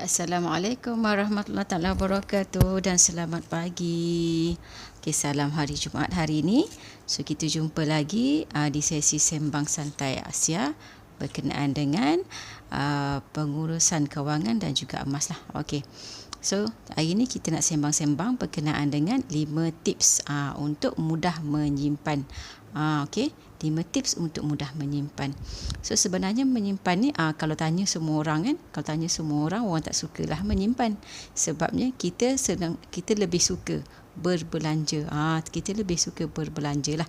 Assalamualaikum warahmatullahi taala wabarakatuh dan selamat pagi. Okay, salam hari Jumaat hari ini. So kita jumpa lagi di sesi Sembang Santai Asia berkenaan dengan pengurusan kewangan dan juga emas lah. Okey. So hari ini kita nak sembang-sembang berkenaan dengan 5 tips untuk mudah menyimpan. Okey, 5 tips untuk mudah menyimpan. So sebenarnya menyimpan ni kalau tanya semua orang kan, kalau tanya semua orang tak sukalah menyimpan. Sebabnya kita lebih suka berbelanja. Kita lebih suka berbelanja lah.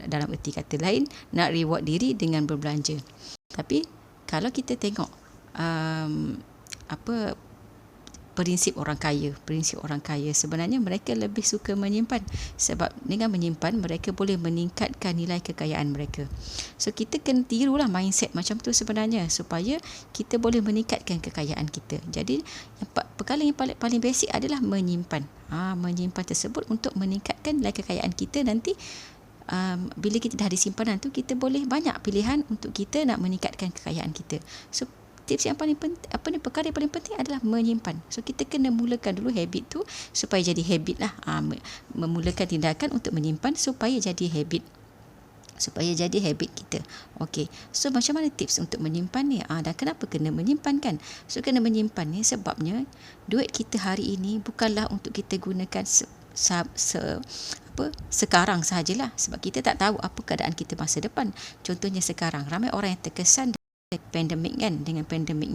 Dalam erti kata lain, nak reward diri dengan berbelanja. Tapi kalau kita tengok prinsip orang kaya sebenarnya mereka lebih suka menyimpan, sebab dengan menyimpan mereka boleh meningkatkan nilai kekayaan mereka. So kita kena tirulah mindset macam tu sebenarnya, supaya kita boleh meningkatkan kekayaan kita. Jadi perkara yang paling basic adalah menyimpan. Menyimpan tersebut untuk meningkatkan nilai kekayaan kita. Nanti bila kita dah ada simpanan tu, kita boleh banyak pilihan untuk kita nak meningkatkan kekayaan kita. So tips yang paling penting, perkara yang paling penting adalah menyimpan. So kita kena mulakan dulu habit tu supaya jadi habit lah. Memulakan tindakan untuk menyimpan supaya jadi habit. Kita. Okey. So macam mana tips untuk menyimpan ni? Dan kenapa kena menyimpan kan? So kena menyimpan ni sebabnya duit kita hari ini bukanlah untuk kita gunakan sekarang sahajalah, sebab kita tak tahu apa keadaan kita masa depan. Contohnya sekarang ramai orang yang terkesan pandemik kan. Dengan pandemik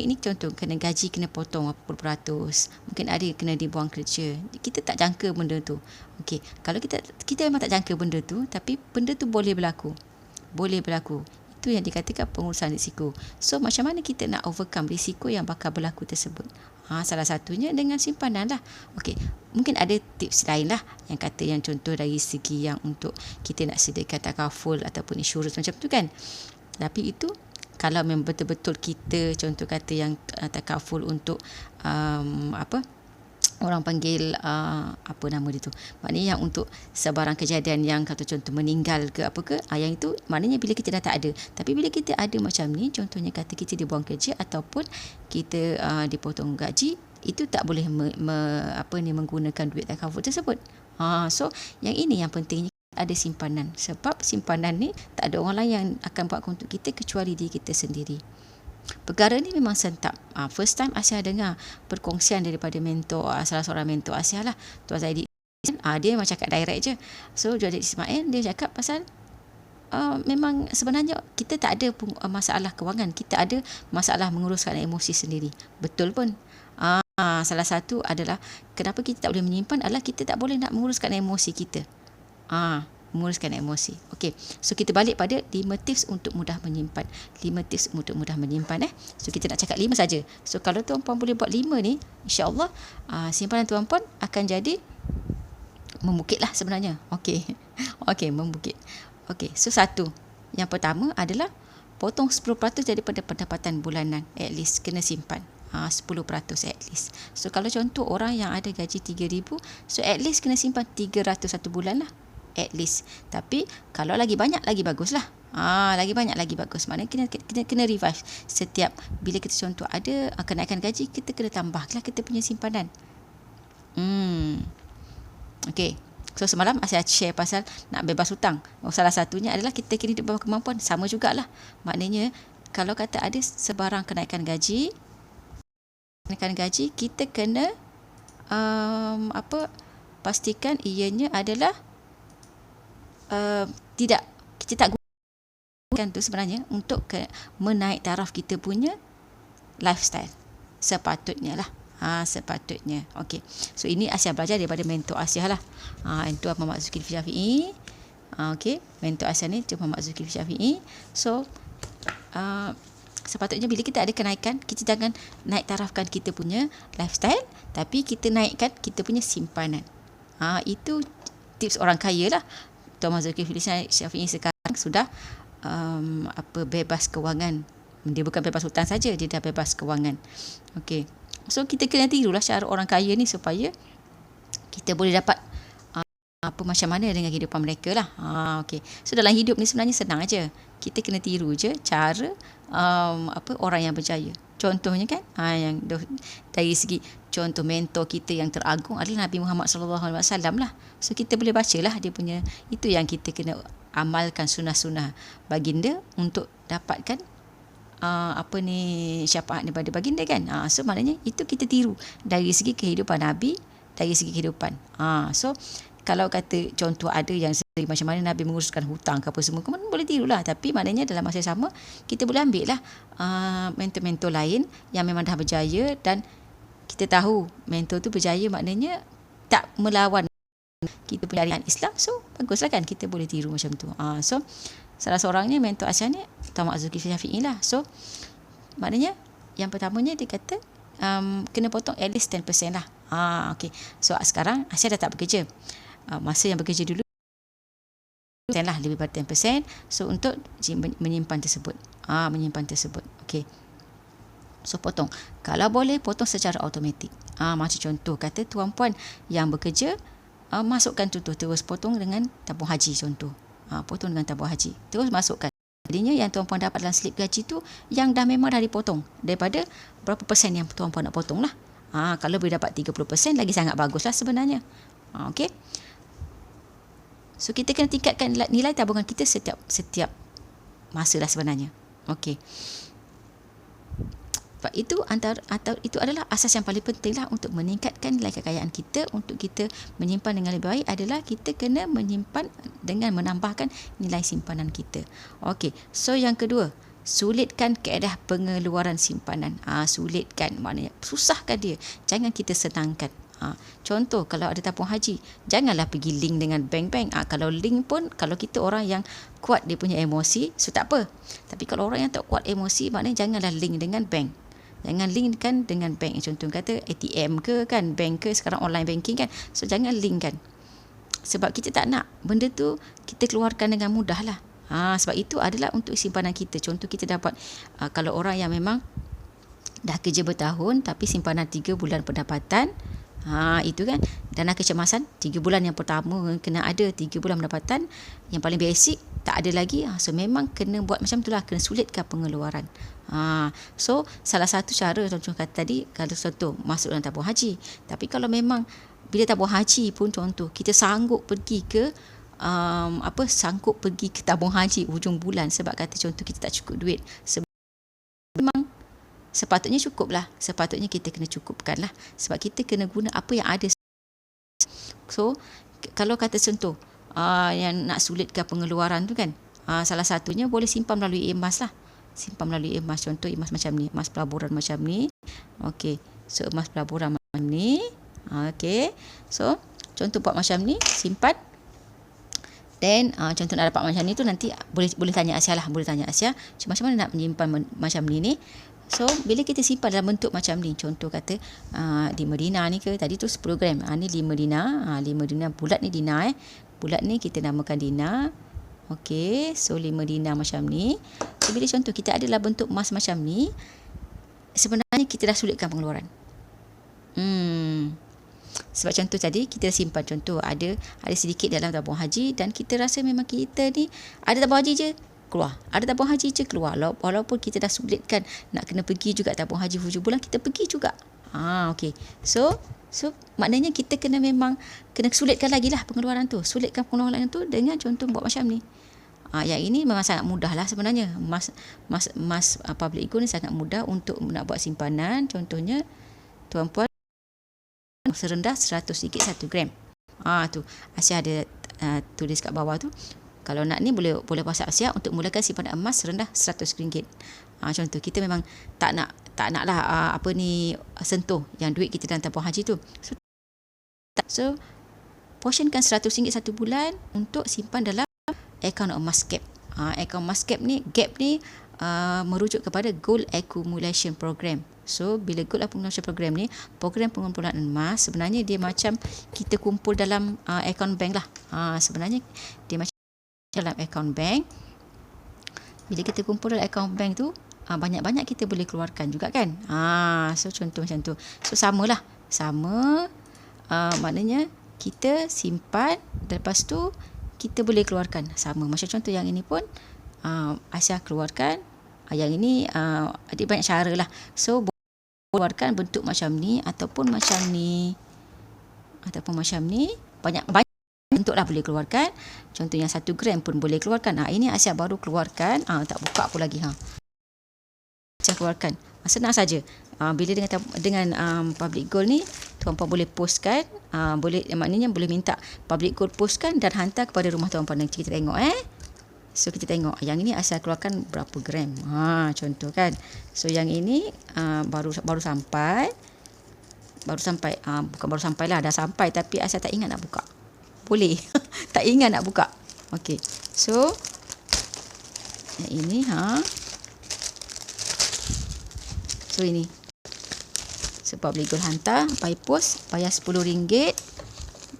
ni contoh gaji kena potong berapa peratus, mungkin ada kena dibuang kerja. Kita tak jangka benda tu. Okey, kalau kita memang tak jangka benda tu, tapi benda tu boleh berlaku. Itu yang dikatakan pengurusan risiko. So macam mana kita nak overcome risiko yang bakal berlaku tersebut? Salah satunya dengan simpanan lah. Okey, mungkin ada tips lain lah yang kata yang contoh dari segi yang untuk kita nak sediakan takaful ataupun insurans macam tu kan. Tapi itu kalau memang betul-betul kita contoh kata yang takaful untuk orang panggil apa nama dia tu, maknanya yang untuk sebarang kejadian yang kata contoh meninggal ke apa ke, yang itu maknanya bila kita dah tak ada. Tapi bila kita ada macam ni, contohnya kata kita dibuang kerja ataupun kita dipotong gaji, itu tak boleh menggunakan duit takaful tersebut. So yang ini yang pentingnya ada simpanan, sebab simpanan ni tak ada orang lain yang akan buat untuk kita kecuali diri kita sendiri. Perkara ni memang sentap. First time Asia dengar perkongsian daripada mentor, salah seorang mentor Asia lah, Tuan Zaidi. Dia memang cakap direct je. So Tuan Zaidi Ismail dia cakap pasal memang sebenarnya kita tak ada masalah kewangan, kita ada masalah menguruskan emosi sendiri. Betul pun. Salah satu adalah kenapa kita tak boleh menyimpan adalah kita tak boleh nak menguruskan emosi kita. Menguruskan emosi. Okey. So kita balik pada 5 tips untuk mudah menyimpan. 5 tips untuk mudah menyimpan. So kita nak cakap 5 saja. So kalau tuan-puan boleh buat 5 ni, insya-Allah simpanan tuan-puan akan jadi membukit lah sebenarnya. Okey. Okey, membukit. Okey. So yang pertama adalah potong 10% daripada pendapatan bulanan. At least kena simpan. 10% at least. So kalau contoh orang yang ada gaji 3,000, so at least kena simpan 300 satu bulan lah. At least. Tapi kalau lagi banyak lagi bagus lah. Lagi banyak lagi bagus. Maknanya kena revise setiap bila kita contoh ada kenaikan gaji, kita kena tambahlah kita punya simpanan. Okey. So semalam saya share pasal nak bebas hutang. Salah satunya adalah kita kena di bawah kemampuan. Sama jugalah. Maknanya kalau kata ada sebarang kenaikan gaji, kita kena pastikan ianya adalah kita tak gunakan tu sebenarnya untuk menaik taraf kita punya lifestyle. Sepatutnya lah. Sepatutnya. Okey. So ini Asia belajar daripada mentor Asia lah. Mentor Muhammad Zulkifli Syafi'i. Okey. Mentor Asia ni Muhammad Zulkifli Syafi'i. So sepatutnya bila kita ada kenaikan, kita jangan naik tarafkan kita punya lifestyle, tapi kita naikkan kita punya simpanan. Itu tips orang kaya lah. Tuan Zulkifli Syafi'i sekarang sudah bebas kewangan. Dia bukan bebas hutang saja, dia dah bebas kewangan. Okey. So kita kena tirulah cara orang kaya ni supaya kita boleh dapat macam mana dengan kehidupan mereka lah. Okey. So dalam hidup ni sebenarnya senang aja. Kita kena tiru je cara orang yang berjaya. Contohnya kan, yang dari segi contoh mentor kita yang teragung adalah Nabi Muhammad SAW lah. So kita boleh bacalah dia punya, itu yang kita kena amalkan sunnah-sunnah baginda untuk dapatkan syafaat daripada baginda kan. So maknanya itu kita tiru dari segi kehidupan Nabi, dari segi kehidupan. So kalau kata contoh ada yang macam mana Nabi menguruskan hutang ke apa semua, kemudian boleh tirulah. Tapi maknanya dalam masa yang sama kita boleh ambil lah mentor-mentor lain yang memang dah berjaya, dan kita tahu mentor tu berjaya maknanya tak melawan kita punya syariat Islam. So baguslah kan, kita boleh tiru macam tu. So salah seorangnya mentor Aisyah ni Tuan Mak Zulkifli Syafi'i lah. So maknanya yang pertamanya dia kata kena potong at least 10% lah. Okay. So sekarang Aisyah dah tak bekerja. Masa yang bekerja dulu lah lebih pada 10%. So untuk menyimpan tersebut, okay. So potong, kalau boleh potong secara automatik. Macam contoh kata tuan puan yang bekerja, masukkan tu terus potong dengan tabung haji contoh. Potong dengan tabung haji, terus masukkan. Jadinya yang tuan puan dapat dalam slip gaji tu yang dah memang dah dipotong daripada berapa persen yang tuan puan nak potong lah. Kalau boleh dapat 30% lagi sangat bagus lah sebenarnya. Okay. So kita kena tingkatkan nilai tabungan kita setiap masa lah sebenarnya. Okey. Sebab itu itu adalah asas yang paling penting lah untuk meningkatkan nilai kekayaan kita. Untuk kita menyimpan dengan lebih baik adalah kita kena menyimpan dengan menambahkan nilai simpanan kita. Okey. So yang kedua, sulitkan kaedah pengeluaran simpanan. Sulitkan maknanya susahkan dia. Jangan kita senangkan. Contoh kalau ada tabung haji, janganlah pergi link dengan bank-bank. Kalau link pun, kalau kita orang yang kuat dia punya emosi, so tak apa. Tapi kalau orang yang tak kuat emosi, maknanya janganlah link dengan bank. Jangan link kan dengan bank. Contoh kata ATM ke kan, bank ke, sekarang online banking kan. So jangan link kan. Sebab kita tak nak benda tu kita keluarkan dengan mudah lah. Sebab itu adalah untuk simpanan kita. Contoh kita dapat, kalau orang yang memang dah kerja bertahun tapi simpanan 3 bulan pendapatan, itu kan dana kecemasan 3 bulan yang pertama kena ada 3 bulan pendapatan, yang paling basic tak ada lagi. So memang kena buat macam itulah, kena sulitkan pengeluaran. So salah satu cara contoh kata tadi, kalau contoh masuk dalam tabung haji. Tapi kalau memang bila tabung haji pun contoh kita sanggup pergi ke sanggup pergi ke tabung haji hujung bulan, sebab kata contoh kita tak cukup duit, memang sepatutnya cukup lah. Sepatutnya kita kena cukupkan lah. Sebab kita kena guna apa yang ada. So, kalau kata contoh, yang nak sulitkan pengeluaran tu kan, salah satunya boleh simpan melalui emas lah. Simpan melalui emas. Contoh emas macam ni. Emas pelaburan macam ni. Okay. So, emas pelaburan macam ni. Okay. So, contoh buat macam ni. Simpan. Then, contoh nak dapat macam ni tu nanti boleh tanya Asia lah. Boleh tanya Asia. Macam mana nak menyimpan macam ni. So, bila kita simpan dalam bentuk macam ni, contoh kata 5 dinar ni ke, tadi tu 10 gram. Ni 5 dinar. 5 dinar, bulat ni dinar. Bulat ni kita namakan dinar. Okey, so 5 dinar macam ni. So, bila contoh kita ada dalam bentuk emas macam ni, sebenarnya kita dah sulitkan pengeluaran. Sebab contoh tadi kita simpan, contoh ada sedikit dalam tabung haji dan kita rasa memang kita ni ada tabung haji je, keluar. Ada tabung haji je keluar. Walaupun kita dah sulitkan nak kena pergi juga tabung haji hujung bulan, kita pergi juga. Okey. So maknanya kita kena memang kena sulitkan lagi lah pengeluaran tu. Sulitkan pengeluaran tu dengan contoh buat macam ni. Yang ini memang sangat mudah lah sebenarnya. Mas public ego ni sangat mudah untuk nak buat simpanan. Contohnya tuan-puan serendah 100 ringgit 1 gram. Tu Asia ada tulis kat bawah tu. Kalau nak ni boleh WhatsApp Asia untuk mulakan simpanan emas serendah RM100. Contoh kita memang tak nak lah sentuh yang duit kita dalam tabung haji tu. So portionkan RM100 satu bulan untuk simpan dalam akaun emas gap. Akaun emas gap ni merujuk kepada Gold Accumulation Program. So bila Gold Accumulation Program ni, program pengumpulan emas, sebenarnya dia macam kita kumpul dalam akaun bank lah. Sebenarnya dia macam dalam akaun bank. Bila kita kumpul dalam akaun bank tu, banyak-banyak kita boleh keluarkan juga kan. So contoh macam tu. So samalah. Maknanya kita simpan, lepas tu kita boleh keluarkan. Sama macam contoh yang ini pun Aisyah keluarkan Yang ini ada banyak cara lah. So keluarkan bentuk macam ni ataupun macam ni. Banyak bentuk lah boleh keluarkan. Contohnya 1 gram pun boleh keluarkan. Ini Asia baru keluarkan. Tak buka apa lagi. Asia keluarkan. Senang saja. Bila dengan public gold ni, tuan-puan boleh postkan. Maknanya boleh minta public gold postkan dan hantar kepada rumah tuan-puan. Nanti kita tengok So kita tengok yang ini Asia keluarkan berapa gram. Contoh kan. So yang ini baru sampai. Bukan baru sampai lah, dah sampai tapi Asia tak ingat nak buka. Boleh. Tak ingat nak buka. Okey. So yang ini So ini. So public gold hantar by post, bayar RM10.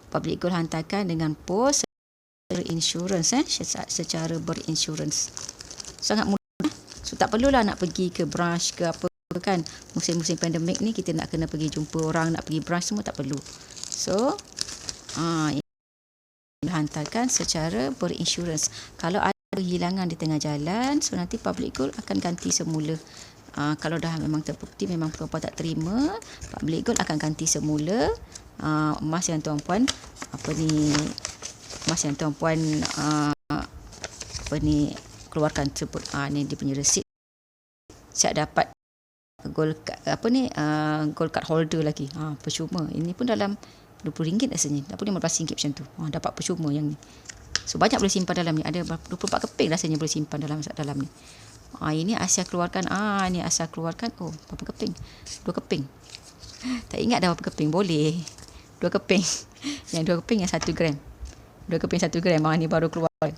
Public gold hantarkan dengan post insurance secara berinsurans. Sangat mudah. So tak perlulah nak pergi ke branch ke apa kan. Musim-musim pandemik ni kita nak kena pergi jumpa orang, nak pergi branch semua tak perlu. So hantarkan secara berinsurans. Kalau ada kehilangan di tengah jalan, so nanti public gold akan ganti semula. Kalau dah memang terbukti memang tuan-puan tak terima, public gold akan ganti semula emas yang tuan-puan keluarkan tersebut. Ni dia punya resit. Siap dapat gold card holder lagi. Percuma. Ini pun dalam RM20 rasanya. Tak pun RM15 macam tu. Dapat percuma yang ni. So banyak boleh simpan dalam ni. Ada 24 keping rasanya boleh simpan dalam ni. Ini Asia keluarkan. Ni Asia keluarkan. Berapa keping? 2 keping. Tak ingat dah berapa keping. Boleh. 2 keping. Yang 2 keping yang 1 gram. 2 keping 1 gram. Ni baru keluarkan.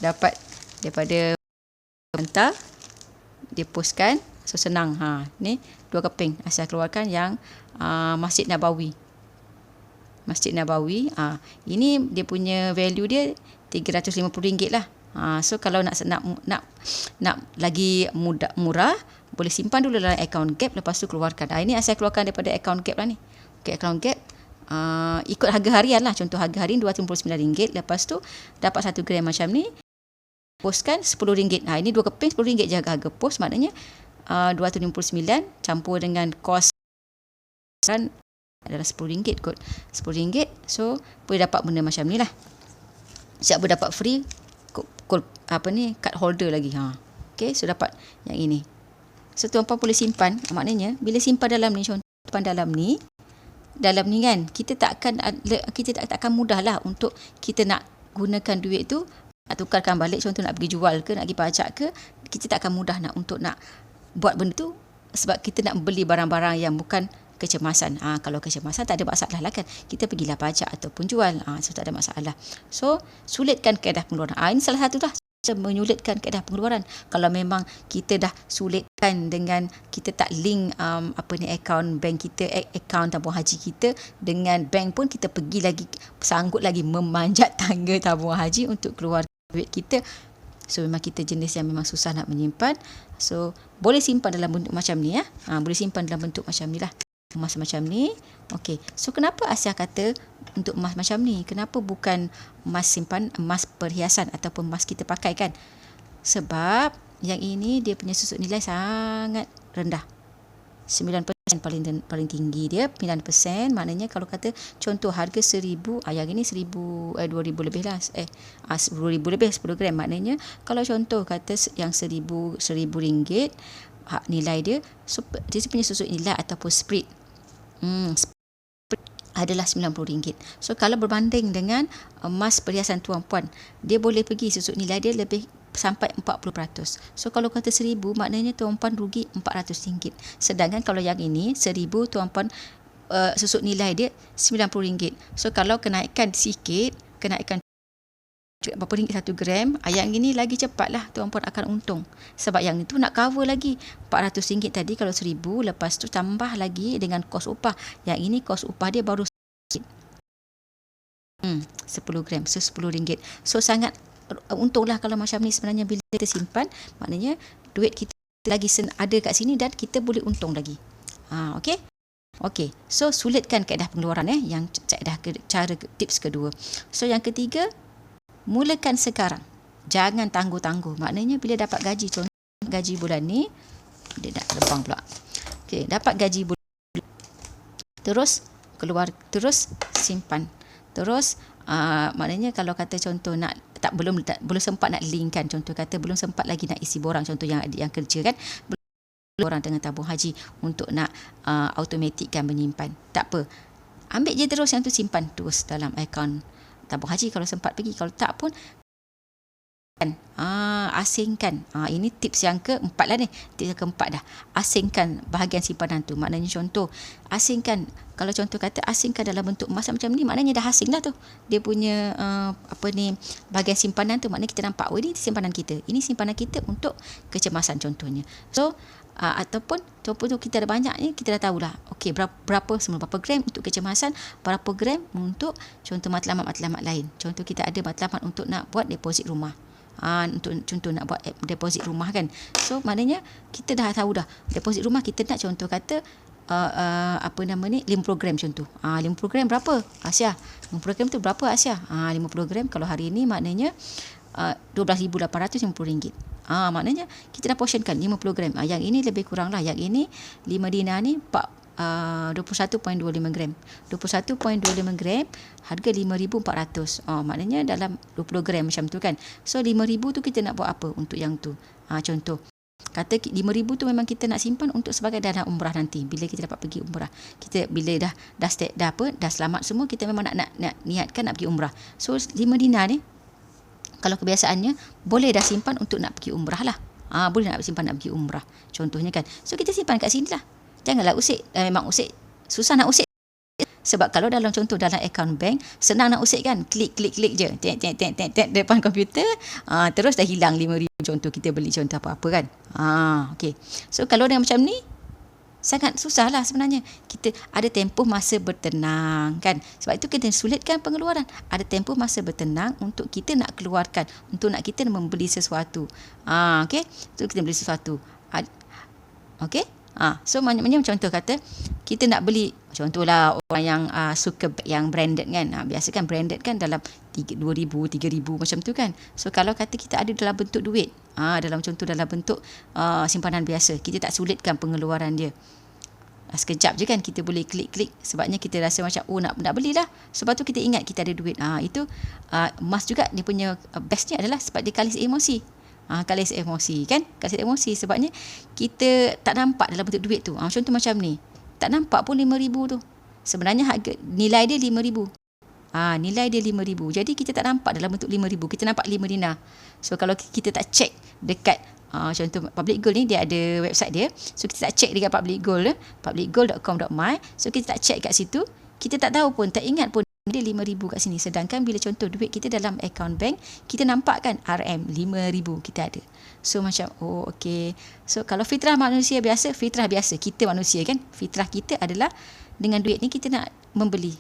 Dapat daripada hantar. Dia postkan. So senang. Ni 2 keping Asia keluarkan yang Masjid Nabawi. Ini dia punya value dia RM350 lah. So kalau nak lagi murah, boleh simpan dulu dalam account gap, lepas tu keluarkan. Ini saya keluarkan daripada account gap lah ni. Account gap ikut harga harian lah. Contoh harga harian RM299, lepas tu dapat 1 gram macam ni, postkan RM10. Ini 2 keping RM10 je harga post, maknanya RM259 campur dengan kos adalah RM10 kot. RM10. So boleh dapat benda macam ni lah. Siap berdapat free card holder lagi. Okay, so dapat yang ini. So tuan-puan boleh simpan. Maknanya bila simpan dalam ni, dalam ni kan, kita tak akan mudah lah untuk kita nak gunakan duit tu, nak tukarkan balik, contoh nak pergi jual ke, nak pergi pajak ke, kita tak akan mudah untuk nak buat benda tu, sebab kita nak beli barang-barang yang bukan kecemasan. Kalau kecemasan tak ada masalah lah kan. Kita pergilah pajak ataupun jual. So tak ada masalah. So sulitkan kaedah pengeluaran. Ini salah satu lah. Menyulitkan kaedah pengeluaran. Kalau memang kita dah sulitkan dengan kita tak link akaun bank kita, akaun tabung haji kita dengan bank pun, kita pergi lagi, sanggup lagi memanjat tangga tabung haji untuk keluar duit kita. So memang kita jenis yang memang susah nak menyimpan. So boleh simpan dalam bentuk macam ni boleh simpan dalam bentuk macam ni lah. Emas macam ni. Okey. So kenapa Asia kata untuk emas macam ni? Kenapa bukan emas simpan, emas perhiasan ataupun emas kita pakai kan? Sebab yang ini dia punya susut nilai sangat rendah. 9% paling tinggi dia, 9%. Maknanya kalau kata contoh harga 1,000, yang ini 2,000 lebih lah. 10,000 lebih 10 gram. Maknanya kalau contoh kata yang RM1,000 nilai dia, so dia punya susut nilai ataupun spread adalah RM90. So kalau berbanding dengan emas perhiasan tuan-puan, dia boleh pergi susut nilai dia lebih sampai 40%. So kalau kata 1,000, maknanya tuan-puan rugi RM400. Sedangkan kalau yang ini 1,000, tuan-puan susut nilai dia RM90. So kalau kenaikan sikit, kenaikan berapa ringgit 1 gram, yang ini lagi cepatlah tuan-puan akan untung. Sebab yang itu nak cover lagi RM400 tadi kalau 1,000, lepas tu tambah lagi dengan kos upah. Yang ini kos upah dia baru 10 gram, so RM10. So sangat untunglah kalau macam ni sebenarnya. Bila kita simpan, maknanya duit kita lagi ada kat sini dan kita boleh untung lagi. Okey, so sulitkan kaedah pengeluaran yang cara tips kedua. So yang ketiga, mulakan sekarang. Jangan tangguh-tangguh. Maknanya bila dapat gaji, contoh gaji bulan ni, dia dah terbang pula. Okey, dapat gaji bulan, terus keluar, terus simpan. Terus maknanya kalau kata contoh nak belum sempat nak linkkan, contoh kata belum sempat lagi nak isi borang, contoh yang kerja kan, borang dengan tabung haji untuk nak automatikkan menyimpan. Tak apa. Ambil je terus yang tu, simpan terus dalam akaun tabung haji kalau sempat pergi. Kalau tak pun asingkan. Ini tips yang keempat lah ni. Tips yang keempat dah. Asingkan bahagian simpanan tu. Maknanya contoh, asingkan. Kalau contoh kata asingkan dalam bentuk emas macam ni, maknanya dah asing lah tu. Dia punya bahagian simpanan tu. Maknanya kita nampak, oh ini simpanan kita. Ini simpanan kita untuk kecemasan contohnya. So, ataupun contoh kita ada banyak ni, kita dah tahulah. Okey, berapa gram untuk kecemasan, berapa gram untuk contoh matlamat-matlamat lain. Contoh kita ada matlamat untuk nak buat deposit rumah. Untuk contoh nak buat deposit rumah kan. So maknanya kita dah tahu dah deposit rumah kita nak contoh kata 50 gram contoh. 50 gram berapa Asia? 50 gram tu berapa Asia? 50 gram kalau hari ini maknanya RM12,850. Maknanya kita dah portionkan 50 gram. Yang ini lebih kurang lah. Yang ini 5 dinar ni 21.25 gram. 21.25 gram harga 5,400. Maknanya dalam 20 gram macam tu kan. So 5,000 tu kita nak buat apa untuk yang tu? Contoh kata 5,000 tu memang kita nak simpan untuk sebagai dana umrah nanti bila kita dapat pergi umrah. Kita bila dah selamat semua, kita memang nak niatkan nak pergi umrah. So 5 dinar ni kalau kebiasaannya boleh dah simpan untuk nak pergi umrah lah. Boleh nak simpan nak pergi umrah contohnya kan. So kita simpan kat sini lah. Janganlah usik. Memang usik, susah nak usik. Sebab kalau dalam contoh dalam akaun bank, senang nak usik kan. Klik je. Tek depan komputer. Terus dah hilang 5,000 contoh kita beli contoh apa-apa kan. Okay. So kalau dengan macam ni, sangat susah lah sebenarnya. Kita ada tempoh masa bertenang kan. Sebab itu kita sulitkan pengeluaran. Ada tempoh masa bertenang untuk kita nak keluarkan, untuk nak kita membeli sesuatu. Okay. So kita beli sesuatu. Okay. So maknanya contoh kata kita nak beli, contohlah orang yang suka beg yang branded kan. Biasa kan branded kan dalam 2,000, 3,000 macam tu kan. So kalau kata kita ada dalam bentuk duit, dalam bentuk simpanan biasa, kita tak sulitkan pengeluaran dia. Sekejap je kan kita boleh klik. Sebabnya kita rasa macam nak belilah. Sebab tu kita ingat kita ada duit. Itu emas juga dia punya bestnya adalah sebab dia kalis emosi. Kalis emosi kan. Kalis emosi sebabnya kita tak nampak dalam bentuk duit tu. Contoh macam ni, tak nampak pun 5,000 tu. Sebenarnya harga nilai dia 5,000. Nilai dia 5,000. Jadi kita tak nampak dalam bentuk 5,000. Kita nampak 5 dinar. So kalau kita tak check dekat contoh Public Gold ni, dia ada website dia. So kita tak check dekat Public Gold, publicgold.com.my. So kita tak check kat situ, kita tak tahu pun, tak ingat pun dia 5,000 kat sini. Sedangkan bila contoh duit kita dalam akaun bank, kita nampak kan RM 5,000 kita ada. So macam okey. So kalau fitrah manusia biasa, kita manusia kan, fitrah kita adalah dengan duit ni kita nak membeli.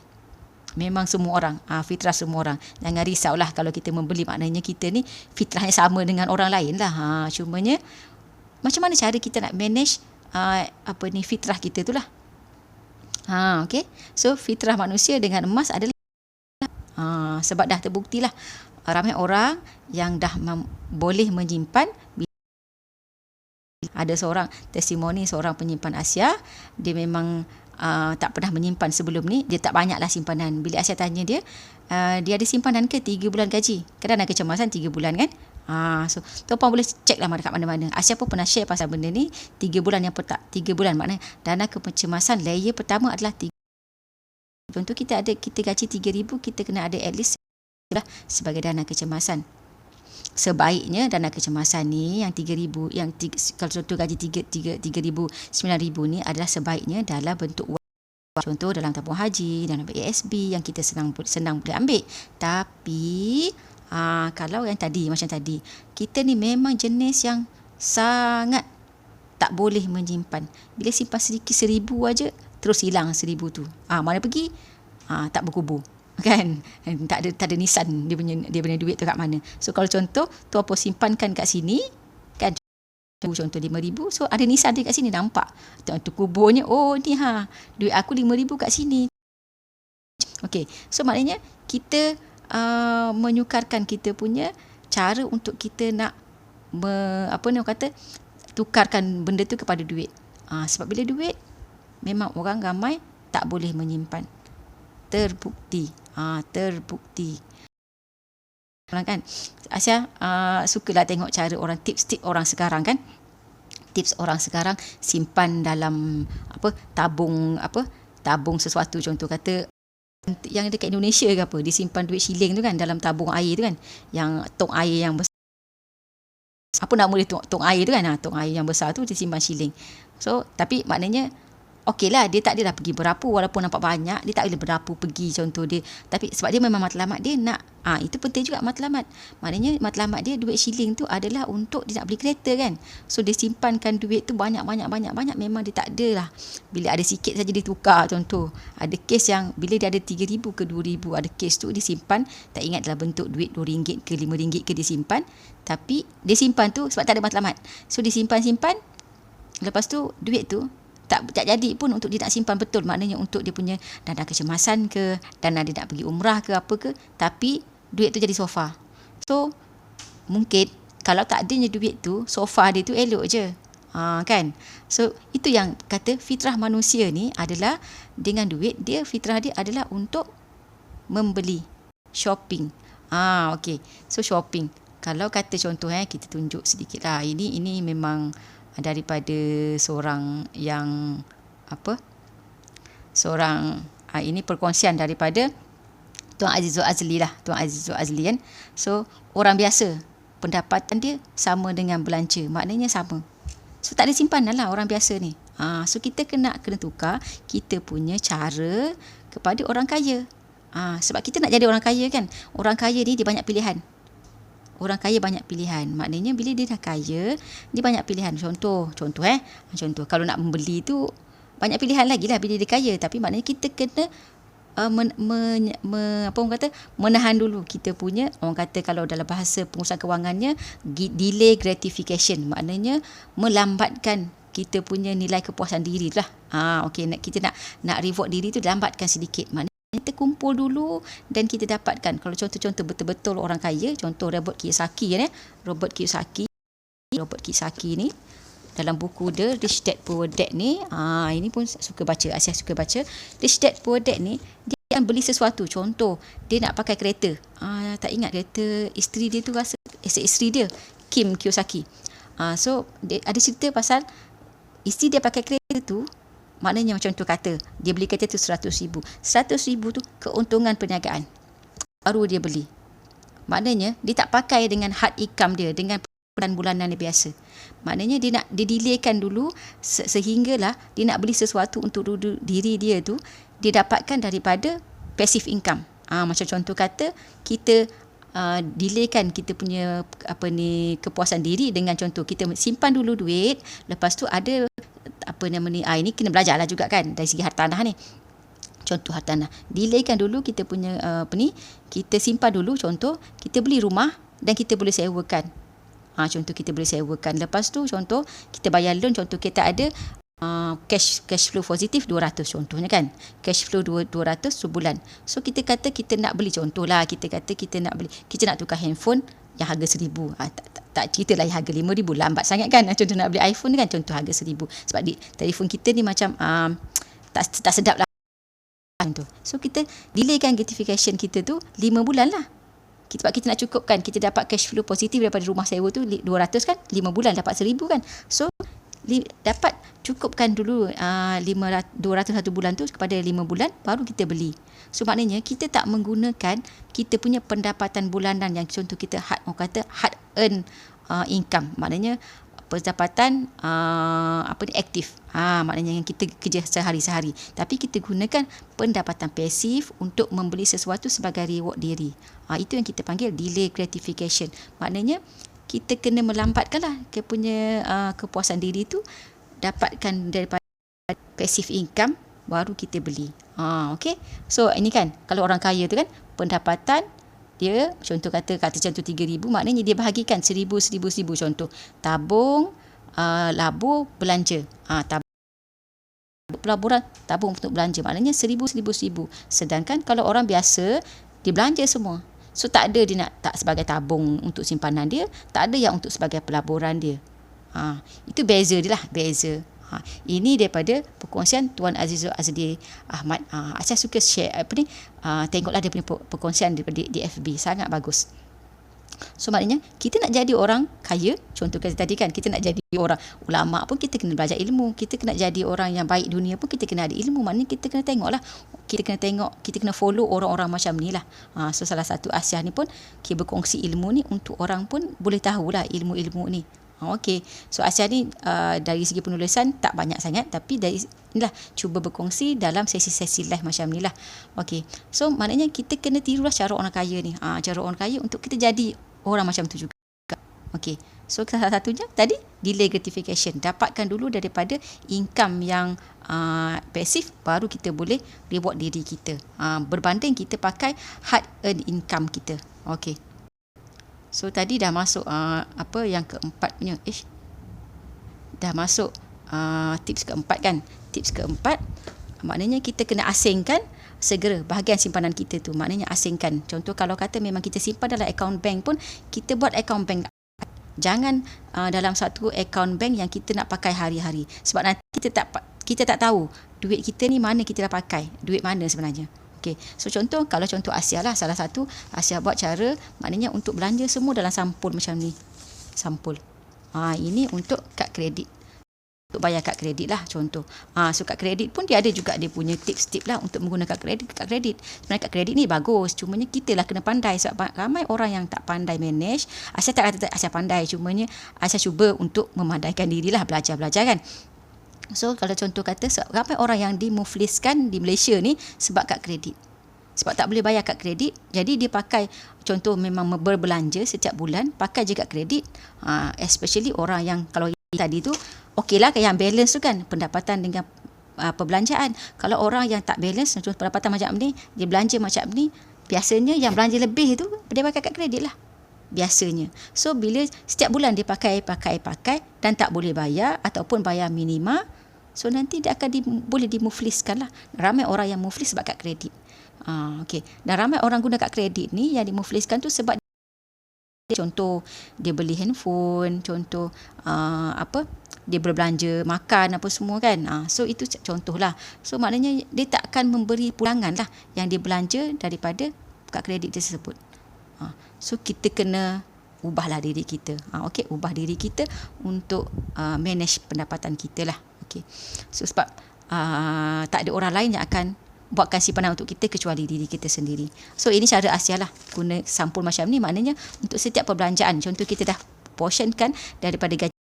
Memang semua orang, fitrah semua orang. Jangan risaulah kalau kita membeli, maknanya kita ni fitrahnya sama dengan orang lain lah. Cumanya macam mana cara kita nak manage fitrah kita tu lah. Okay. So fitrah manusia dengan emas adalah sebab dah terbuktilah ramai orang yang dah boleh menyimpan. Ada seorang testimoni, seorang penyimpan Asia, dia memang tak pernah menyimpan sebelum ni. Dia tak banyaklah simpanan. Bila Asia tanya dia, dia ada simpanan ke 3 bulan gaji? Kadang-kadang kecemasan 3 bulan kan. So tuan-puan boleh cek lah dekat mana-mana. Asia pun pernah share pasal benda ni. 3 bulan yang 3 bulan maknanya dana kecemasan layer pertama adalah 3. Contoh kita gaji 3,000, kita kena ada at least sebagai dana kecemasan. Sebaiknya dana kecemasan ni yang 3,000, kalau contoh gaji 3,000, 9,000 ni adalah sebaiknya dalam bentuk wang. Contoh dalam tabung haji, dalam ASB yang kita senang boleh ambil. Tapi kalau yang tadi, macam tadi, kita ni memang jenis yang sangat tak boleh menyimpan. Bila simpan sedikit 1,000 aja, terus hilang 1,000 tu. Mana pergi? Tak berkubur. Kan? Tak ada nisan dia punya duit tu kat mana. So kalau contoh tu apa simpankan kat sini kan, contoh 5,000, so ada nisan dia kat sini, nampak tu kuburnya. Ni duit aku 5,000 kat sini. Okey, so maknanya kita menyukarkan kita punya cara untuk kita nak tukarkan benda tu kepada duit. Sebab bila duit, memang orang ramai tak boleh menyimpan. Terbukti. Kan? Asia sukalah tengok cara orang tips orang sekarang kan. Tips orang sekarang simpan dalam tabung sesuatu, contoh kata yang dekat Indonesia ke apa, disimpan duit shilling tu kan dalam tabung air tu kan, yang tong air yang besar, apa nama dia, tong air tu kan, tong air yang besar tu disimpan shilling. So tapi maknanya okey lah, dia tak adalah pergi berapu, walaupun nampak banyak, dia tak boleh berapu pergi contoh dia. Tapi sebab dia memang matlamat dia nak, itu penting juga matlamat. Maknanya matlamat dia duit shilling tu adalah untuk dia nak beli kereta kan. So dia simpankan duit tu banyak, memang dia tak ada lah. Bila ada sikit saja dia tukar, contoh. Ada kes yang bila dia ada 3,000 ke 2,000, ada kes tu dia simpan, tak ingat dalam bentuk duit RM2 ke RM5 ke dia simpan. Tapi dia simpan tu sebab tak ada matlamat. So dia simpan, lepas tu duit tu tak jadi pun untuk dia nak simpan betul. Maknanya untuk dia punya dana kecemasan ke, dana dia nak pergi umrah ke apa ke, tapi duit tu jadi sofa. So mungkin kalau tak adanya duit tu, sofa dia tu elok je. Kan? So itu yang kata fitrah manusia ni adalah dengan duit dia, fitrah dia adalah untuk membeli, shopping. Okey. So shopping. Kalau kata contoh kita tunjuk sedikit lah. Ini memang daripada seorang yang ini perkongsian daripada Tuan Azizul Azli lah, Tuan Azizul Azli kan. So orang biasa pendapatan dia sama dengan belanja, maknanya sama. So tak ada simpanan lah orang biasa ni. So kita kena tukar kita punya cara kepada orang kaya. Sebab kita nak jadi orang kaya kan. Orang kaya ni dia banyak pilihan. Orang kaya banyak pilihan. Maknanya bila dia dah kaya, dia banyak pilihan. Contoh kalau nak membeli tu banyak pilihan lagi lah bila dia kaya. Tapi maknanya kita kena menahan dulu kita punya, orang kata kalau dalam bahasa pengurusan kewangannya, delay gratification. Maknanya melambatkan kita punya nilai kepuasan diri lah. Kita nak reward diri tu lambatkan sedikit. Maknanya kita kumpul dulu dan kita dapatkan. Kalau contoh-contoh betul-betul orang kaya, contoh Robert Kiyosaki ni dalam buku dia Rich Dad Poor Dad ni, ini pun suka baca, Asia suka baca. Rich Dad Poor Dad ni, dia akan beli sesuatu, contoh dia nak pakai kereta, tak ingat kereta isteri dia tu, rasa isteri dia Kim Kiyosaki. So dia ada cerita pasal isteri dia pakai kereta tu. Maknanya macam tu kata, dia beli kereta tu RM100,000. RM100,000 tu keuntungan perniagaan. Baru dia beli. Maknanya dia tak pakai dengan hard income dia, dengan bulanan dia biasa. Maknanya dia delaykan dulu sehinggalah dia nak beli sesuatu untuk diri dia tu, dia dapatkan daripada passive income. Macam contoh kata, kita delaykan kita punya kepuasan diri dengan contoh kita simpan dulu duit, lepas tu ada ini kena belajar lah juga kan dari segi hartanah ni. Contoh hartanah, delaykan dulu kita punya kita simpan dulu, contoh kita beli rumah dan kita boleh sewakan. Contoh kita boleh sewakan, lepas tu contoh kita bayar loan, contoh kita ada cash flow positif 200 contohnya kan, cash flow 200 sebulan. So kita kata kita nak beli, contohlah kita kata kita nak tukar handphone yang harga RM1,000. Tak cerita lah yang harga RM5,000, lambat sangat kan. Contoh nak beli iPhone kan, contoh harga RM1,000. Sebab telefon kita ni macam tak sedap lah. So kita delaykan gratification kita tu 5 bulan lah. Sebab kita nak cukupkan, kita dapat cash flow positif daripada rumah sewa tu 200 kan, 5 bulan dapat RM1,000 kan. So dapat cukupkan dulu 200 satu bulan tu kepada 5 bulan, baru kita beli. So maknanya kita tak menggunakan kita punya pendapatan bulanan yang contoh kita hard earn income. Maknanya pendapatan aktif. Maknanya yang kita kerja sehari-hari. Tapi kita gunakan pendapatan pasif untuk membeli sesuatu sebagai reward diri. Itu yang kita panggil delay gratification. Maknanya kita kena melambatkanlah kita punya kepuasan diri tu, dapatkan daripada passive income, baru kita beli. Okay. So ini kan kalau orang kaya tu kan pendapatan dia contoh kata contoh 3,000, maknanya dia bahagikan 1,000 contoh tabung, labur, belanja. Pelaburan, tabung untuk belanja, maknanya 1,000. Sedangkan kalau orang biasa dia belanja semua. So tak ada dia nak tak sebagai tabung untuk simpanan dia, tak ada yang untuk sebagai pelaburan dia. Itu beza dia lah, beza. Ini daripada perkongsian Tuan Azizul Azdi Ahmad. Saya suka share tengoklah dia punya perkongsian di FB, sangat bagus. So maknanya kita nak jadi orang kaya, contoh tadi kan, kita nak jadi orang ulama pun kita kena belajar ilmu, kita kena jadi orang yang baik dunia pun kita kena ada ilmu. Maknanya kita kena tengoklah, kita kena follow orang-orang macam ni lah. So salah satu Asia ni pun kita berkongsi ilmu ni untuk orang pun boleh tahulah ilmu-ilmu ni. Okey, so Asia ni dari segi penulisan tak banyak sangat, tapi dari inilah cuba berkongsi dalam sesi-sesi live macam ni lah. Okey, so maknanya kita kena tirulah cara orang kaya ni, cara orang kaya untuk kita jadi orang macam tu juga. Okey, so salah satunya tadi delay gratification, dapatkan dulu daripada income yang pasif, baru kita boleh reward diri kita, berbanding kita pakai hard earned income kita. Okey, so tadi dah masuk yang keempat punya, dah masuk tips keempat kan. Tips keempat maknanya kita kena asingkan segera bahagian simpanan kita tu, maknanya asingkan. Contoh kalau kata memang kita simpan dalam akaun bank pun, kita buat akaun bank. Jangan dalam satu akaun bank yang kita nak pakai hari-hari, sebab nanti kita tak tahu duit kita ni mana kita dah pakai, duit mana sebenarnya. Okey, so kalau contoh Asia lah, salah satu Asia buat cara maknanya untuk belanja semua dalam sampul macam ni. Sampul. Ini untuk kad kredit, untuk bayar kad kredit lah contoh. So kad kredit pun dia ada juga dia punya tips-tips lah untuk menggunakan kad kredit. Sebenarnya kad kredit ni bagus, cumanya kita lah kena pandai, sebab ramai orang yang tak pandai manage. Asia tak kata Asia pandai, cumanya Asia cuba untuk memandaikan dirilah, belajar kan. So kalau contoh kata ramai orang yang dimufliskan di Malaysia ni sebab kad kredit, sebab tak boleh bayar kad kredit, jadi dia pakai, contoh memang berbelanja setiap bulan pakai je kad kredit. Especially orang yang kalau tadi tu okeylah yang balance tu kan, pendapatan dengan perbelanjaan. Kalau orang yang tak balance, contoh pendapatan macam ni, dia belanja macam ni, biasanya yang belanja lebih tu dia pakai kad kredit lah biasanya. So bila setiap bulan dia pakai dan tak boleh bayar ataupun bayar minima, so nanti dia akan boleh dimufliskan lah. Ramai orang yang muflis sebab kad kredit. Okey, dan ramai orang guna kad kredit ni yang dimufliskan tu sebab contoh dia beli handphone, contoh dia berbelanja makan apa semua kan. So itu contohlah. So maknanya dia tak akan memberi pulangan lah yang dia belanja daripada kad kredit tersebut. So kita kena ubahlah diri kita. Okey, ubah diri kita untuk manage pendapatan kita lah. Okey, so sebab tak ada orang lain yang akan buatkan simpanan untuk kita kecuali diri kita sendiri. So ini cara Asia lah, guna sampul macam ni, maknanya untuk setiap perbelanjaan, contoh kita dah portionkan daripada gaji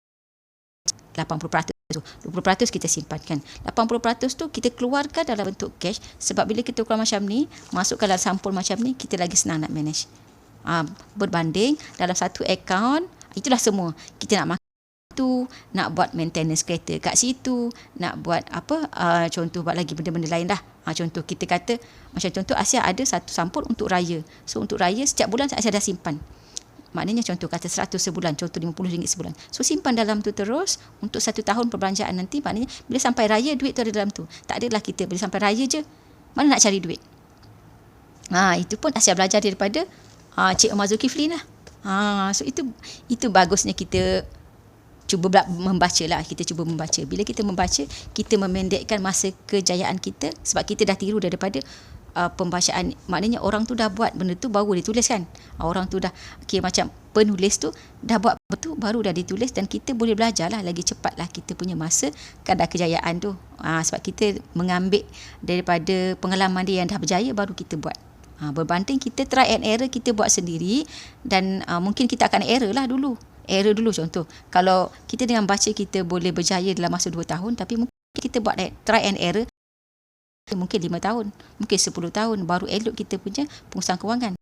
80% tu, 20% kita simpankan, 80% tu kita keluarkan dalam bentuk cash, sebab bila kita keluar macam ni, masukkan dalam sampul macam ni, kita lagi senang nak manage. Berbanding dalam satu akaun, itulah semua kita nak makan tu, nak buat maintenance kereta kat situ, nak buat contoh buat lagi benda-benda lain lah. Contoh kita kata, macam contoh Asia ada satu sampul untuk raya. So untuk raya setiap bulan Asia dah simpan. Maknanya contoh kata 100 sebulan, contoh RM50 sebulan. So simpan dalam tu terus untuk 1 tahun perbelanjaan nanti, maknanya bila sampai raya duit tu ada dalam tu. Tak adalah kita bila sampai raya je mana nak cari duit. Itu pun Asia belajar daripada Cik Omar Zulkifli lah. So itu bagusnya kita cuba membaca lah. Kita cuba membaca. Bila kita membaca, kita memendekkan masa kejayaan kita, sebab kita dah tiru daripada pembacaan. Maknanya orang tu dah buat benda tu baru dia tulis kan. Orang tu dah macam penulis tu dah buat betul baru dah ditulis, dan kita boleh belajar lah lagi cepat lah kita punya masa kadar kejayaan tu. Sebab kita mengambil daripada pengalaman dia yang dah berjaya, baru kita buat. Berbanding kita try and error, kita buat sendiri, dan mungkin kita akan error lah dulu. Error dulu contoh. Kalau kita dengan baca kita boleh berjaya dalam masa 2 tahun, tapi mungkin kita buat try and error mungkin 5 tahun, mungkin 10 tahun baru elok kita punya pengurusan kewangan.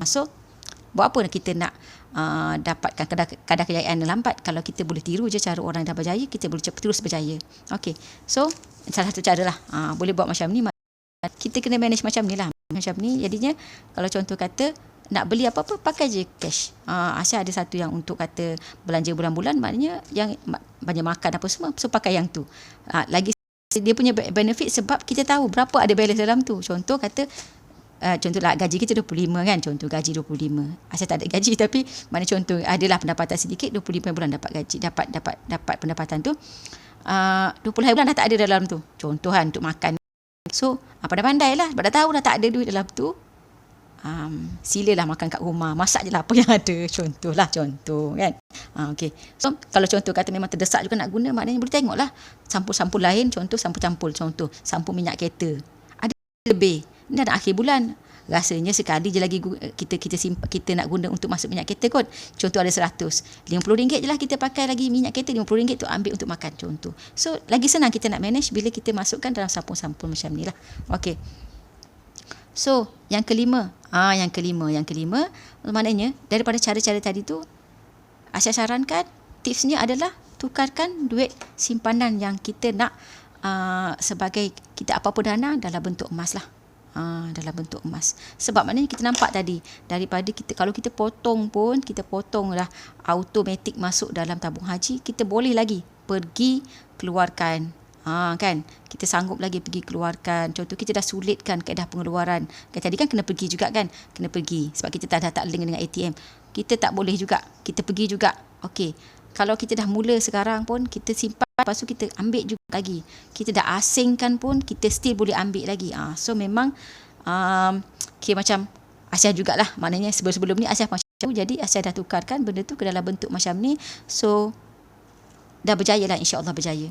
So buat apa kita nak dapatkan kadar kejayaan yang lambat, kalau kita boleh tiru je cara orang yang dah berjaya, kita boleh terus berjaya. Okey, so salah satu cara lah, boleh buat macam ni. Kita kena manage macam ni lah. Macam ni jadinya kalau contoh kata nak beli apa-apa pakai je cash. Asyik ada satu yang untuk kata belanja bulan-bulan, maknanya yang banyak makan apa semua, so pakai yang tu. Lagi dia punya benefit sebab kita tahu berapa ada balance dalam tu. Contoh kata contohlah gaji kita 25 kan, contoh gaji 25. Asal tak ada gaji tapi mana contoh adalah pendapatan sedikit, 25 bulan dapat gaji, dapat pendapatan tu. 20 hari bulan dah tak ada dalam tu. Contoh kan untuk makan. So, pandai-pandai lah. Sebab dah tahu dah tak ada duit dalam tu. Silalah makan kat rumah. Masak je lah apa yang ada. Contoh kan. Okay. So, kalau contoh kata memang terdesak juga nak guna, maknanya boleh tengok lah. Sampul-sampul lain, contoh sampul campur. Contoh, sampul minyak kereta. Ada lebih. Ini dah akhir bulan. Rasanya sekali je lagi kita nak guna untuk masuk minyak kereta kot. Contoh ada 100. RM50 je lah kita pakai lagi minyak kereta. RM50 tu ambil untuk makan contoh. So, lagi senang kita nak manage bila kita masukkan dalam sampul-sampul macam ni lah. Okay. So, yang kelima. Yang kelima. Maknanya, daripada cara-cara tadi tu, Aisyah sarankan, tipsnya adalah tukarkan duit simpanan yang kita nak sebagai kita apa-apa dana dalam bentuk emas lah. Dalam bentuk emas. Sebab maknanya kita nampak tadi, daripada kita, kalau kita potong lah automatik masuk dalam tabung haji, kita boleh lagi pergi keluarkan. Kan, kita sanggup lagi pergi keluarkan. Contoh kita dah sulitkan kaedah pengeluaran. Tadi kan kena pergi juga kan, kena pergi sebab kita dah tak link dengan ATM. Kita tak boleh juga, kita pergi juga. Okey, kalau kita dah mula sekarang pun kita simpan, lepas tu kita ambil juga lagi. Kita dah asingkan pun kita still boleh ambil lagi. So memang macam Aisyah jugalah, maknanya sebelum ni Aisyah macam tu, jadi Aisyah dah tukarkan benda tu ke dalam bentuk macam ni. So dah berjaya lah, insya-Allah berjaya.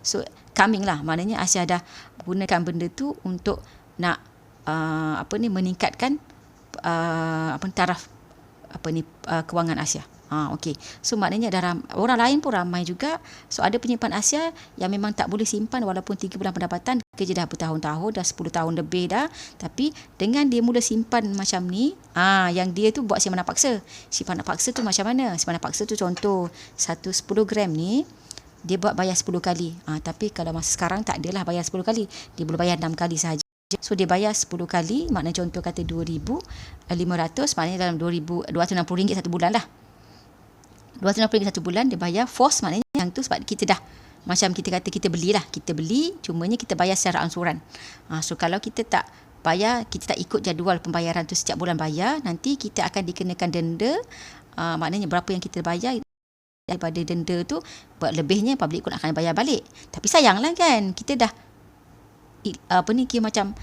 So coming lah, maknanya Aisyah dah gunakan benda tu untuk nak meningkatkan taraf kewangan Aisyah. Okey. So maknanya orang lain pun ramai juga. So ada penyimpan Aisyah yang memang tak boleh simpan walaupun 3 bulan pendapatan, kerja dah bertahun-tahun, dah 10 tahun lebih dah, tapi dengan dia mula simpan macam ni, yang dia tu buat simpanan paksa. Simpanan paksa tu macam mana? Simpanan paksa tu contoh 10 gram ni dia buat bayar 10 kali. Tapi kalau masa sekarang tak adalah bayar 10 kali. Dia boleh bayar 6 kali sahaja. So dia bayar 10 kali, maknanya contoh kata 2,500, maknanya dalam RM260 satu bulan lah. RM260 satu bulan dia bayar force, maknanya yang tu sebab kita dah, macam kita kata kita beli, cumanya kita bayar secara angsuran. So kalau kita tak bayar, kita tak ikut jadual pembayaran tu setiap bulan bayar, nanti kita akan dikenakan denda. Maknanya berapa yang kita bayar daripada denda tu, lebihnya public pun akan bayar balik. Tapi sayanglah kan, kita dah kira macam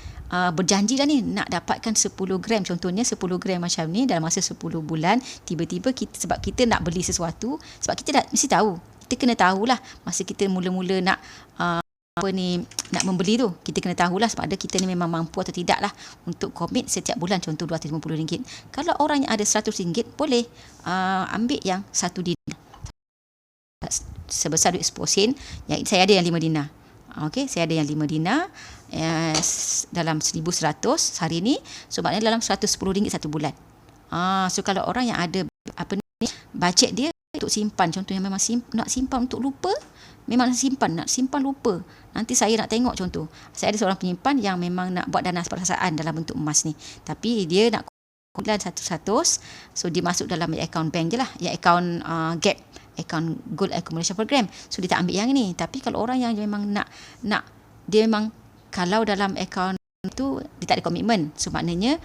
berjanji dah ni nak dapatkan 10 gram, contohnya 10 gram macam ni dalam masa 10 bulan, tiba-tiba kita, sebab kita nak beli sesuatu, sebab kita dah mesti tahu, kita kena tahulah masa kita mula-mula nak nak membeli tu, kita kena tahulah sebab ada kita ni memang mampu atau tidak lah untuk komit setiap bulan, contoh RM250. Kalau orang yang ada RM100 boleh ambil yang 1 dinar sebesar duit 10 sen. Yang saya ada yang 5 dinar. Okey, saya ada yang 5 dinar dalam 1,100 hari ni. So maknanya dalam RM110 satu bulan. So kalau orang yang ada bajet dia untuk simpan, contohnya memang nak simpan untuk lupa, memang nak simpan lupa. Nanti saya nak tengok contoh. Saya ada seorang penyimpan yang memang nak buat dana perasaan dalam bentuk emas ni. Tapi dia nak bulan 100, so dia masuk dalam akaun bank je lah, yang akaun GAP, akaun Gold Accumulation Program. So dia tak ambil yang ni. Tapi kalau orang yang memang nak dia memang kalau dalam akaun tu dia tak ada komitmen, so maknanya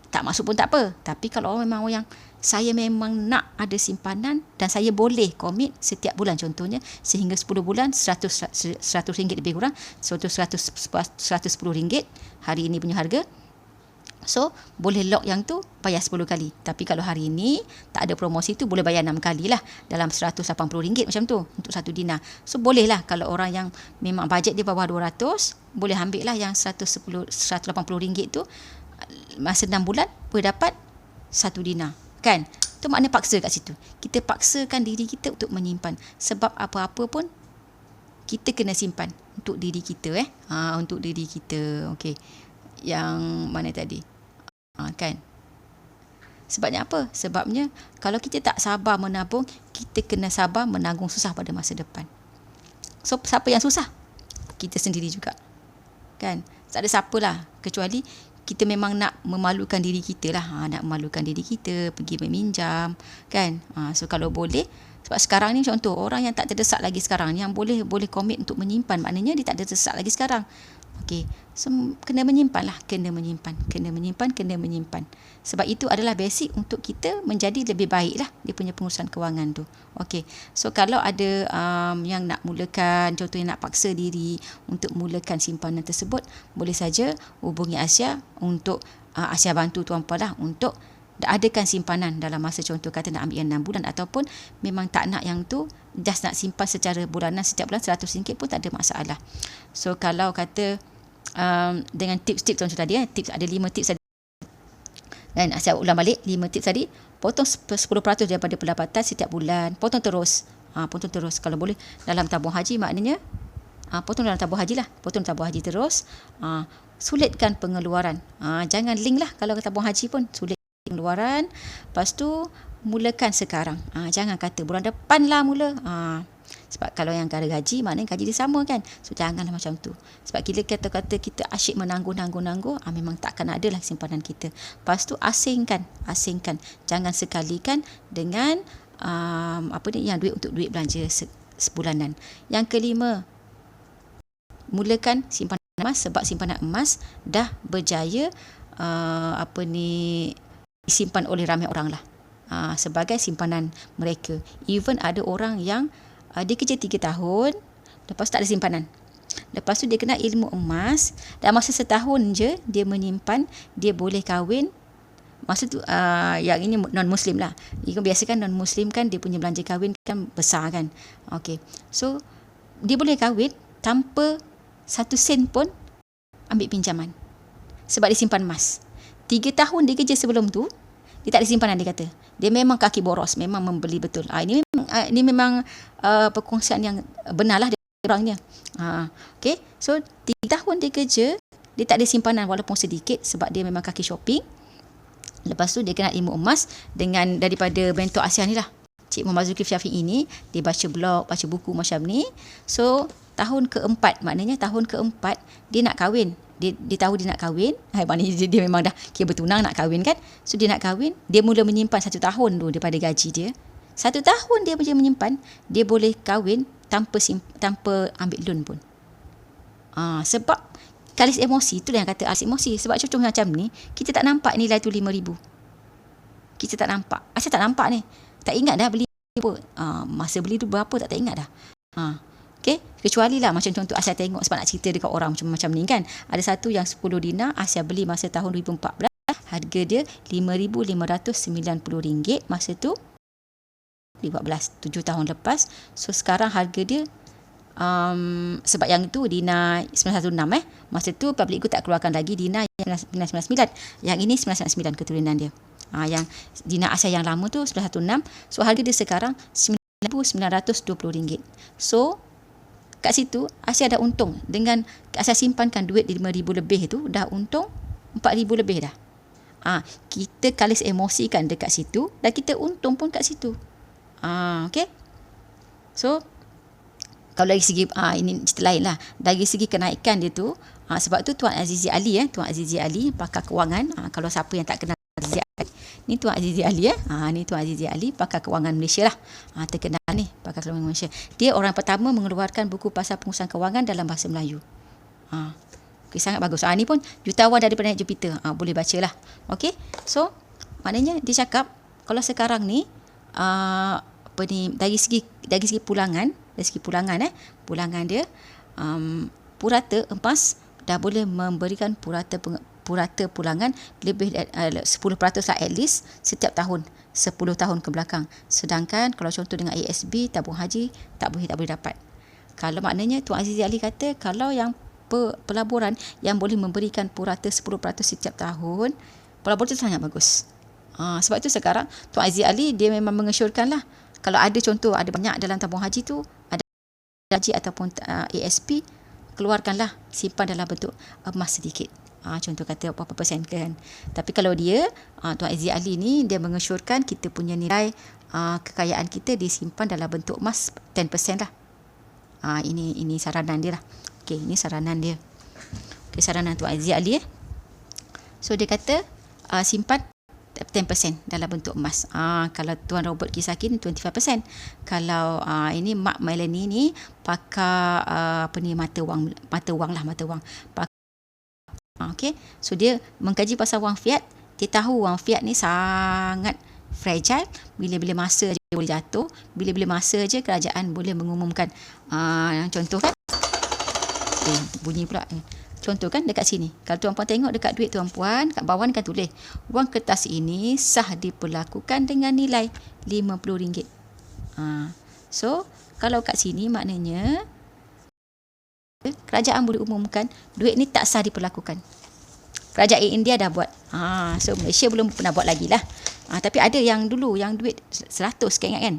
tak masuk pun tak apa. Tapi kalau orang memang yang saya memang nak ada simpanan dan saya boleh komit setiap bulan, contohnya sehingga 10 bulan RM100 lebih kurang, contoh RM110 hari ini punya harga. So boleh lock yang tu bayar 10 kali. Tapi kalau hari ni tak ada promosi tu, boleh bayar 6 kali lah dalam RM180 macam tu untuk 1 dinar. So boleh lah kalau orang yang memang bajet dia bawah 200, boleh ambil lah yang RM180 tu, masa 6 bulan boleh dapat 1 dinar. Kan? Tu makna paksa kat situ. Kita paksakan diri kita untuk menyimpan. Sebab apa-apa pun kita kena simpan untuk diri kita. Untuk diri kita. Okey. Yang mana tadi? Kan? Sebabnya apa? Sebabnya kalau kita tak sabar menabung, kita kena sabar menanggung susah pada masa depan. So siapa yang susah? Kita sendiri juga. Kan? Tak ada siapa lah, kecuali kita memang nak memalukan diri kita lah. Nak memalukan diri kita, pergi meminjam. Kan? So kalau boleh, sebab sekarang ni contoh orang yang tak terdesak lagi sekarang, yang boleh komit untuk menyimpan, maknanya dia tak terdesak lagi sekarang. Okey. Okey. So, kena menyimpan lah. Kena menyimpan. Sebab itu adalah basic untuk kita menjadi lebih baik lah dia punya pengurusan kewangan tu. Okey. So, kalau ada yang nak mulakan, contohnya nak paksa diri untuk mulakan simpanan tersebut, boleh saja hubungi Asia untuk Asia bantu tuan-puan lah untuk adakan simpanan dalam masa contoh kata nak ambil yang 6 bulan ataupun memang tak nak yang tu, just nak simpan secara bulanan setiap bulan RM100 pun tak ada masalah. So kalau kata dengan tips-tips contoh tadi tips ada 5 tips tadi. Dan saya ulang balik 5 tips tadi, potong 10% daripada pendapatan setiap bulan, potong terus. Kalau boleh dalam tabung haji maknanya potong dalam tabung haji lah, potong tabung haji terus. Sulitkan pengeluaran. Jangan link lah kalau tabung haji pun sulit pengeluaran. Lepas tu mulakan sekarang. Jangan kata bulan depan lah mula. Sebab kalau yang kara gaji, maknanya gaji dia sama kan. So janganlah macam tu. Sebab kata-kata kita asyik menangguh, memang takkan ada lah simpanan kita. Lepas tu asingkan. Jangan sekalikan dengan yang duit untuk duit belanja sebulanan. Yang kelima, mulakan simpanan emas, sebab simpanan emas dah berjaya disimpan oleh ramai orang lah, sebagai simpanan mereka. Even ada orang yang dia kerja 3 tahun, lepas tu tak ada simpanan. Lepas tu dia kenal ilmu emas, dan masa setahun je dia menyimpan, dia boleh kahwin. Masa tu yang ini non-Muslim lah. Biasa kan non-Muslim kan dia punya belanja kahwin kan besar kan. Okay. So dia boleh kahwin tanpa 1 sen pun ambil pinjaman. Sebab dia simpan emas. 3 tahun dia kerja sebelum tu, dia tak ada simpanan, dia kata. Dia memang kaki boros, memang membeli betul. Ini memang perkongsian yang benar lah dia orangnya. Okay. So 3 tahun dia kerja, dia tak ada simpanan walaupun sedikit sebab dia memang kaki shopping. Lepas tu dia kenal ilmu emas dengan daripada mentor Asia ni lah. Cik Muhammad Zulkifli Syafiq ini, dia baca blog, baca buku macam ni. So tahun keempat, maknanya tahun keempat dia nak kahwin. Dia tahu dia nak kahwin. Maknanya dia memang dah kira bertunang nak kahwin kan. So dia nak kahwin, dia mula menyimpan 1 tahun tu daripada gaji dia. 1 tahun dia boleh menyimpan, dia boleh kahwin tanpa ambil loan pun. Sebab kalis emosi, itulah yang kata alis emosi. Sebab contoh macam ni, kita tak nampak nilai tu 5,000. Kita tak nampak. Asal tak nampak ni? Tak ingat dah beli apa. Masa beli tu berapa tak ingat dah. Okay? Kecuali lah macam contoh Asia tengok sebab nak cerita dekat orang macam ni kan. Ada satu yang 10 dinar Asia beli masa tahun 2014. Harga dia RM5,590 masa tu 2014, 7 tahun lepas. So sekarang harga dia sebab yang tu dinar 916 masa tu public good tak keluarkan lagi dinar 999. Yang ini 999 keturunan dia. Yang dinar Asia yang lama tu 916. So harga dia sekarang RM9,920. So kat situ Asia dah untung. Dengan Asia simpankan duit RM5,000 lebih tu, dah untung RM4,000 lebih dah. Kita kalis emosi kan dekat situ, dan kita untung pun kat situ. Okay. So kalau dari segi ini cerita lain lah. Dari segi kenaikan dia tu, sebab tu Tuan Azizi Ali Tuan Azizi Ali pakar kewangan. Kalau siapa yang tak kenal Azizi Ali, ni Tuan Azizi Ali ni Tuan Azizi Ali pakar kewangan Malaysia lah. Terkenal ni pakar kewangan Malaysia. Dia orang pertama mengeluarkan buku pasal pengurusan kewangan dalam bahasa Melayu. Okay, sangat bagus. Ni pun jutawan daripada planet Jupiter. Boleh baca lah. Okay. So maknanya dia cakap kalau sekarang ni dari segi pulangan, pulangan dia purata emas dah boleh memberikan purata pulangan lebih 10% lah at least setiap tahun 10 tahun ke belakang. Sedangkan kalau contoh dengan ASB tabung haji tak boleh dapat. Kalau maknanya Tuan Azizi Ali kata kalau yang pelaburan yang boleh memberikan purata 10% setiap tahun, pelaburan itu sangat bagus. Sebab itu sekarang Tuan Azizi Ali dia memang mengesyorkan lah, kalau ada contoh ada banyak dalam tabung haji tu, ada haji ataupun ASP, keluarkanlah, simpan dalam bentuk emas sedikit. Contoh kata berapa persen kan. Tapi kalau dia Tuan Azizi Ali ni dia mengesyorkan kita punya nilai kekayaan kita disimpan dalam bentuk emas 10% lah. Ini saranan dia lah. Okey, ini saranan dia. Okey, saranan Tuan Azizi Ali. So dia kata simpan 10% dalam bentuk emas. Kalau Tuan Robert Kisaki ni 25%. Kalau ini Mak Melanie ni pakar mata wang. Okey, so dia mengkaji pasal wang fiat. Dia tahu wang fiat ni sangat fragile, bila-bila masa je boleh jatuh, bila-bila masa je kerajaan boleh mengumumkan. Contoh kan, bunyi pula. Contoh kan dekat sini, kalau tuan-puan tengok dekat duit tuan-puan, kat bawah ni kan tulis, wang kertas ini sah diperlakukan dengan nilai RM50. So, kalau kat sini maknanya kerajaan boleh umumkan duit ni tak sah diperlakukan. Kerajaan India dah buat. So Malaysia belum pernah buat lagi lah. Tapi ada yang dulu, yang duit 100, kan ingat kan?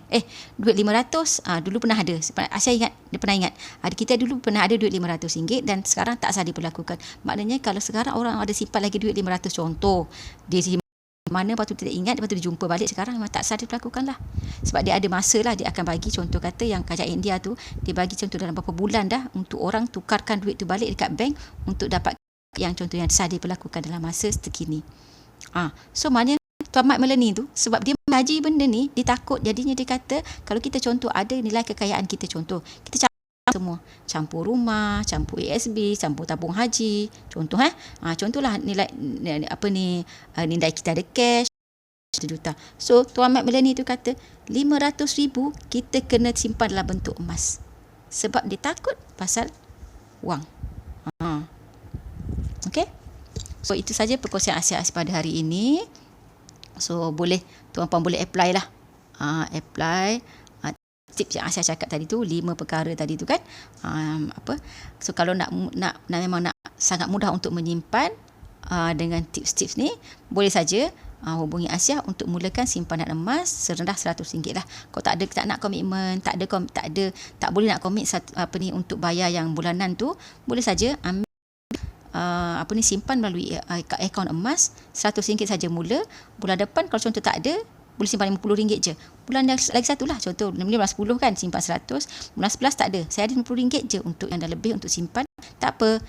Duit 500, dulu pernah ada. Saya ingat, dia pernah ingat. Kita dulu pernah ada duit RM500 dan sekarang tak sah diperlakukan. Maknanya kalau sekarang orang ada simpan lagi duit 500 contoh, dia simpan mana, lepas tu tidak ingat, lepas tu dia jumpa balik, sekarang memang tak sah diperlakukan lah. Sebab dia ada masa lah, dia akan bagi contoh kata yang kerajaan India tu, dia bagi contoh dalam berapa bulan dah untuk orang tukarkan duit tu balik dekat bank untuk dapat yang contoh yang sah diperlakukan dalam masa terkini. So maknanya Tuan Mat Melanie tu, sebab dia mengaji benda ni, dia takut, jadinya dia kata kalau kita contoh ada nilai kekayaan kita, contoh kita semua, campur rumah, campur ASB, campur tabung haji, contoh contohlah nilai apa ni, nilai kita ada cash 1 juta. So Tuan Mat Melanie tu kata 500,000 kita kena simpan dalam bentuk emas, sebab dia takut pasal wang. Okey. So itu saja perkongsian Asia pada hari ini. So boleh tuan-puan boleh apply lah. Apply tips yang Asia cakap tadi tu, 5 perkara tadi tu kan. So kalau nak memang nak sangat mudah untuk menyimpan dengan tips-tips ni, boleh saja hubungi Asia untuk mulakan simpanan emas serendah RM100 lah. Kalau tak nak komitmen, tak boleh nak komit untuk bayar yang bulanan tu, boleh saja ambil simpan melalui akaun emas RM100 saja mula. Bulan depan kalau contoh tak ada, boleh simpan RM50 je. Bulan lagi satu lah, contoh bulan 10 kan simpan 100, bulan 11 tak ada, saya ada RM50 je untuk yang dah lebih untuk simpan. Tak apa,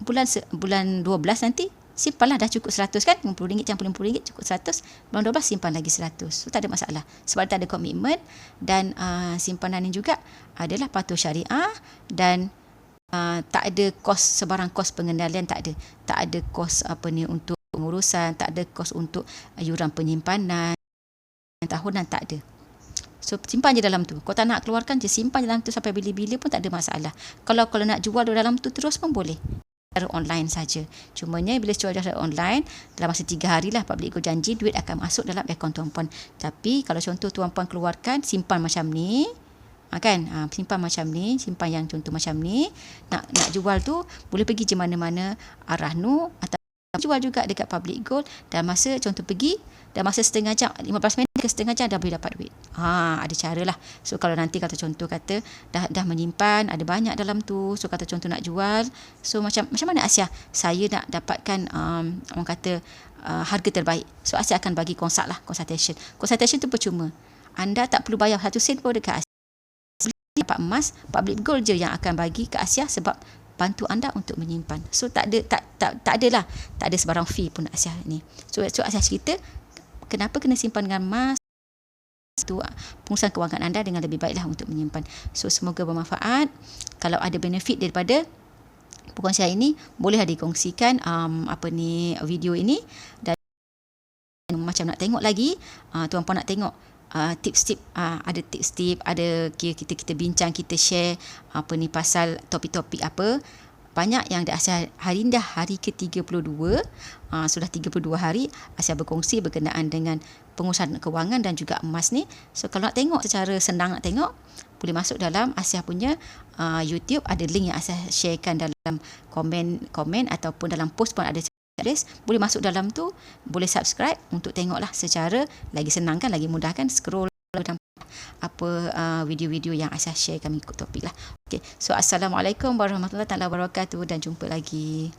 bulan 12 nanti simpanlah, dah cukup 100 kan, RM50 campur RM50 cukup 100, bulan 12 simpan lagi 100. So tak ada masalah, sebab tak ada komitmen. Dan simpanan ini juga adalah patuh syariah dan tak ada sebarang kos pengendalian, tak ada kos untuk pengurusan, tak ada kos untuk yuran penyimpanan tahunan, tak ada. So simpan je dalam tu. Kau tak nak keluarkan je, simpan dalam tu sampai bila-bila pun tak ada masalah. Kalau nak jual dalam tu terus pun boleh, secara online saja. Cumanya bila jual secara online, dalam masa 3 hari lah Public Gold janji duit akan masuk dalam akaun tuan-puan. Tapi kalau contoh tuan-puan keluarkan, simpan macam ni, simpan macam ni, simpan yang contoh macam ni, nak jual tu boleh pergi je mana-mana arah nu, atau jual juga dekat Public Gold, dan masa contoh pergi dan masa setengah jam, 15 minit ke setengah jam dah boleh dapat duit. Ada cara lah. So kalau nanti kata contoh kata dah menyimpan, ada banyak dalam tu, so kata contoh nak jual, so macam mana Asia, saya nak dapatkan orang kata harga terbaik, so Asia akan bagi consultation tu percuma, anda tak perlu bayar 1 sen pun dekat Asia. Dapat emas, Public Gold je yang akan bagi ke Asia, sebab bantu anda untuk menyimpan. So tak ada sebarang fee pun Asia ni. So Asia cerita kenapa kena simpan dengan emas, tu pengurusan kewangan anda dengan lebih baiklah untuk menyimpan. So semoga bermanfaat. Kalau ada benefit daripada perkongsian ini, bolehlah dikongsikan video ini. Dan macam nak tengok lagi, tuan-puan nak tengok tips-tips, ada tips-tips, ada kita bincang, kita share pasal topik-topik apa. Banyak yang Asia hari ini dah hari ke-32, sudah 32 hari Asia berkongsi berkenaan dengan pengurusan kewangan dan juga emas ni. So kalau nak tengok secara senang, nak tengok, boleh masuk dalam Asia punya YouTube, ada link yang Asia sharekan dalam komen ataupun dalam post pun ada. Boleh masuk dalam tu, boleh subscribe untuk tengoklah secara lagi senang kan, lagi mudah kan, scroll dan video-video yang Aisyah share kami ikut topik lah. Okay. So Assalamualaikum warahmatullahi wabarakatuh dan jumpa lagi.